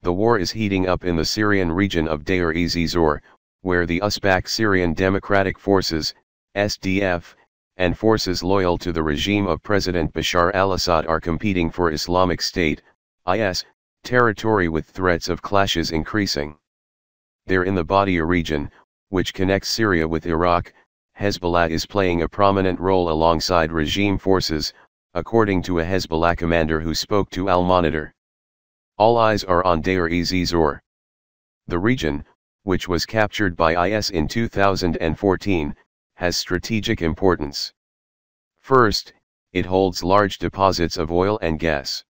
The war is heating up in the Syrian region of Deir ez-Zor, where the Uzbek Syrian Democratic Forces, SDF, and forces loyal to the regime of President Bashar al-Assad are competing for Islamic State, IS, territory with threats of clashes increasing. There in the Deir region, which connects Syria with Iraq, Hezbollah is playing a prominent role alongside regime forces, according to a Hezbollah commander who spoke to Al Monitor. All eyes are on Deir ez-Zor. The region, which was captured by IS in 2014, has strategic importance. First, it holds large deposits of oil and gas.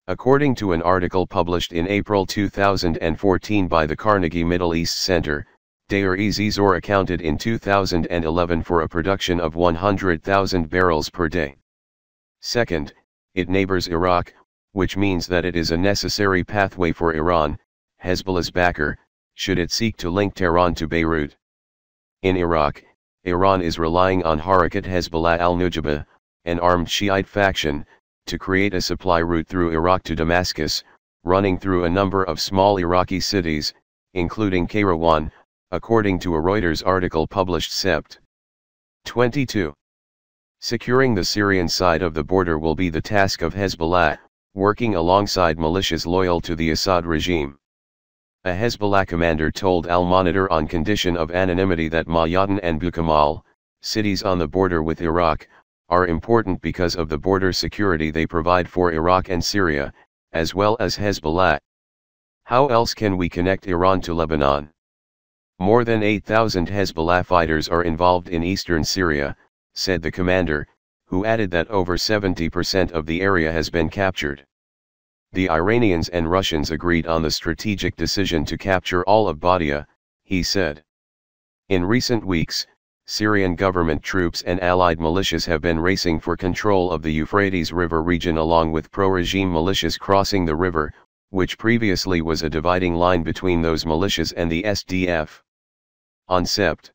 According to an article published in April 2014 by the Carnegie Middle East Center, Deir ez-Zor accounted in 2011 for a production of 100,000 barrels per day. Second, it neighbors Iraq, which means that it is a necessary pathway for Iran, Hezbollah's backer, should it seek to link Tehran to Beirut. In Iraq, Iran is relying on Harakat Hezbollah al-Nujaba, an armed Shiite faction, to create a supply route through Iraq to Damascus, running through a number of small Iraqi cities, including Kairouan, according to a Reuters article published Sept. 22. Securing the Syrian side of the border will be the task of Hezbollah, working alongside militias loyal to the Assad regime. A Hezbollah commander told Al Monitor on condition of anonymity that Mayatan and Bukamal, cities on the border with Iraq, are important because of the border security they provide for Iraq and Syria, as well as Hezbollah. How else can we connect Iran to Lebanon? More than 8,000 Hezbollah fighters are involved in eastern Syria, said the commander, who added that over 70% of the area has been captured. The Iranians and Russians agreed on the strategic decision to capture all of Badia, he said. In recent weeks, Syrian government troops and allied militias have been racing for control of the Euphrates River region along with pro-regime militias crossing the river, which previously was a dividing line between those militias and the SDF. On Sept.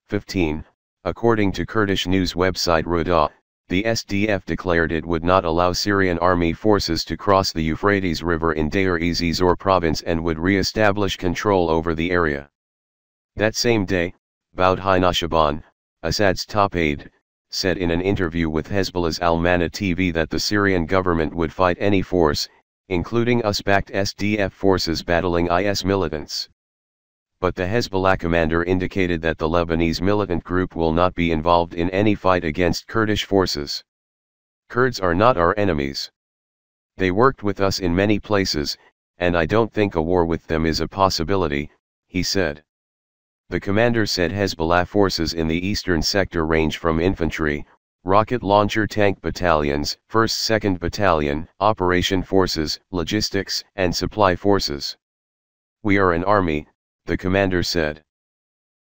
15, according to Kurdish news website Ruda, the SDF declared it would not allow Syrian army forces to cross the Euphrates River in Deir ez-Zor province and would re-establish control over the area. That same day, Boudhi Nashaban, Assad's top aide, said in an interview with Hezbollah's Al-Mana TV that the Syrian government would fight any force, including Uzbek SDF forces battling IS militants. But the Hezbollah commander indicated that the Lebanese militant group will not be involved in any fight against Kurdish forces. Kurds are not our enemies. They worked with us in many places, and I don't think a war with them is a possibility, he said. The commander said Hezbollah forces in the eastern sector range from infantry, rocket launcher tank battalions, 1st 2nd Battalion, operation forces, logistics and supply forces. We are an army, the commander said.